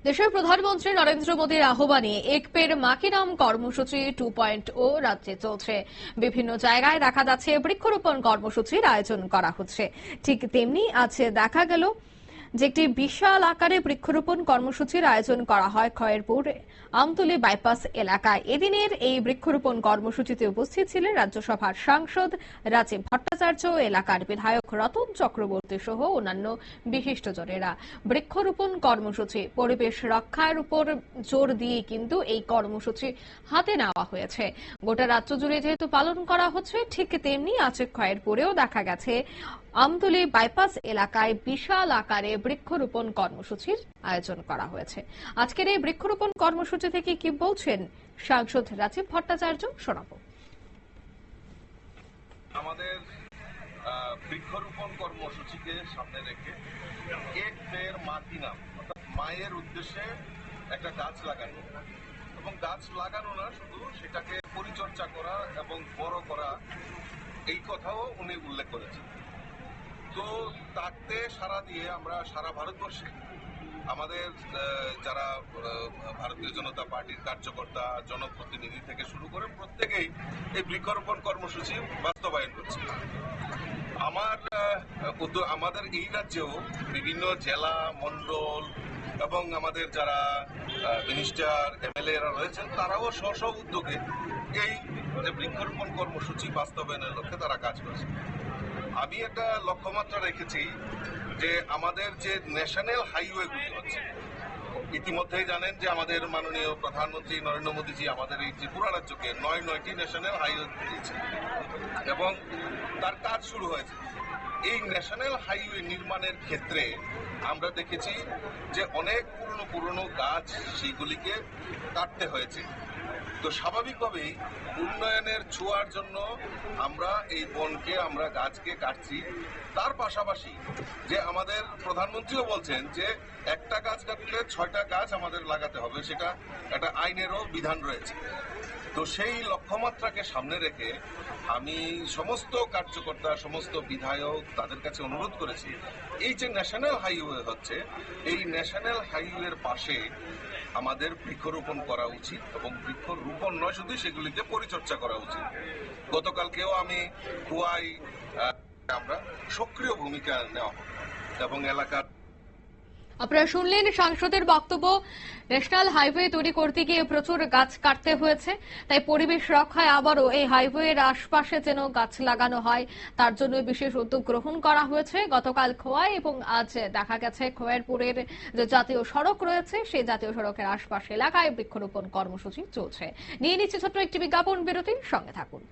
দেশের প্রধানমন্ত্রী নরেন্দ্র মোদীর আহ্বানে এক পেড় মা কি নাম কর্মসূচি 2.0 রাজ্যে চলছে। বিভিন্ন জায়গায় দেখা যাচ্ছে বৃক্ষরোপণ কর্মসূচির আয়োজন করা হচ্ছে। ঠিক তেমনি আজ দেখা গেল যে একটি বিশাল আকারে বৃক্ষরোপণ কর্মসূচির আয়োজন করা হয় খয়েরপুর আমতলী বাইপাস এলাকায়। এদিনের এই বৃক্ষরোপণ কর্মসূচিতে উপস্থিত ছিলেন রাজ্যসভার সাংসদ রাজীব ভট্টাচার্য, এলাকার বিধায়ক রতন চক্রবর্তী সহ অন্যান্য বিশিষ্টজনেরা। বৃক্ষরোপণ কর্মসূচি পরিবেশ রক্ষার উপর জোর দিয়ে কিন্তু এই কর্মসূচি হাতে নেওয়া হয়েছে। গোটা রাজ্য জুড়ে যেহেতু পালন করা হচ্ছে, ঠিক তেমনি আজ খয়েরপুরেও দেখা গেছে আমতলী বাইপাস এলাকায় বিশাল আকারে বৃক্ষরোপণ কর্মসূচির আয়োজন করা হয়েছে। আজকের এই বৃক্ষরোপণ কর্মসূচি থেকে কি বলছেন সাংসদ রাজীব ভট্টাচার্য, শোনাবো। আমাদের বৃক্ষরোপণ কর্মসূচিকে সামনে রেখে এক পেড় মা কি নাম, অর্থাৎ মায়ের উদ্দেশ্যে একটা গাছ লাগানো, এবং গাছ লাগানো না শুধু সেটাকে পরিচর্যা করা এবং বড় করা, এই কথাও উনি উল্লেখ করেছেন। তো তাতে সারা দিয়ে আমরা সারা ভারতবর্ষে আমাদের যারা ভারতীয় জনতা পার্টির কার্যকর্তা, জনপ্রতিনিধি থেকে শুরু করে প্রত্যেকেই এই বৃক্ষরোপণ কর্মসূচি বাস্তবায়ন করছে। আমাদের এই রাজ্যেও বিভিন্ন জেলা, মন্ডল এবং আমাদের যারা মিনিস্টার, এমএলএ রা রয়েছেন, তারাও স্ব উদ্যোগে এই যে বৃক্ষরোপণ কর্মসূচি বাস্তবায়নের লক্ষ্যে তারা কাজ করছে। আমি একটা লক্ষ্যমাত্রা রেখেছি যে আমাদের যে ন্যাশনাল হাইওয়েগুলি হচ্ছে, ইতিমধ্যেই জানেন যে আমাদের মাননীয় প্রধানমন্ত্রী নরেন্দ্র মোদীজি আমাদের এই ত্রিপুরা রাজ্যকে 9টি ন্যাশনাল হাইওয়ে দিয়েছে এবং তার কাজ শুরু হয়েছে। এই ন্যাশনাল হাইওয়ে নির্মাণের ক্ষেত্রে আমরা দেখেছি যে অনেক পুরনো গাছ সেইগুলিকে কাটতে হয়েছে। তো স্বাভাবিকভাবেই উন্নয়নের ছোঁয়ার জন্য আমরা এই বনকে, আমরা গাছকে কাটছি। তার পাশাপাশি যে আমাদের প্রধানমন্ত্রীও বলছেন যে একটা গাছ কাটলে 6টা গাছ আমাদের লাগাতে হবে, সেটা একটা আইনেরও বিধান রয়েছে। তো সেই লক্ষ্যমাত্রাকে সামনে রেখে আমি সমস্ত কার্যকর্তা, সমস্ত বিধায়ক, তাদের কাছে অনুরোধ করেছি এই যে ন্যাশনাল হাইওয়ে হচ্ছে, এই ন্যাশনাল হাইওয়ের পাশে আমাদের বৃক্ষরোপণ করা উচিত, এবং বৃক্ষরোপণ নয় শুধু, সেগুলিতে পরিচর্যা করা উচিত। গতকালকেও আমি খোয়াই আমরা সক্রিয় ভূমিকা নেওয়া হবে এবং এলাকার। আপনারা শুনলেন সাংসদের বক্তব্য। ন্যাশনাল হাইওয়ে তৈরি করতে গিয়ে প্রচুর গাছ কাটতে হয়েছে, তাই পরিবেশ রক্ষায় আবারও এই হাইওয়ের আশপাশে যেন গাছ লাগানো হয়, তার জন্য বিশেষ উদ্যোগ গ্রহণ করা হয়েছে। গতকাল খোয়াই এবং আজ দেখা গেছে খয়েরপুরের যে জাতীয় সড়ক রয়েছে, সেই জাতীয় সড়কের আশপাশ এলাকায় বৃক্ষরোপণ কর্মসূচি চলছে। নিয়ে নিচ্ছে ছোট্ট একটি বিজ্ঞাপন বিরতির সঙ্গে থাকুন।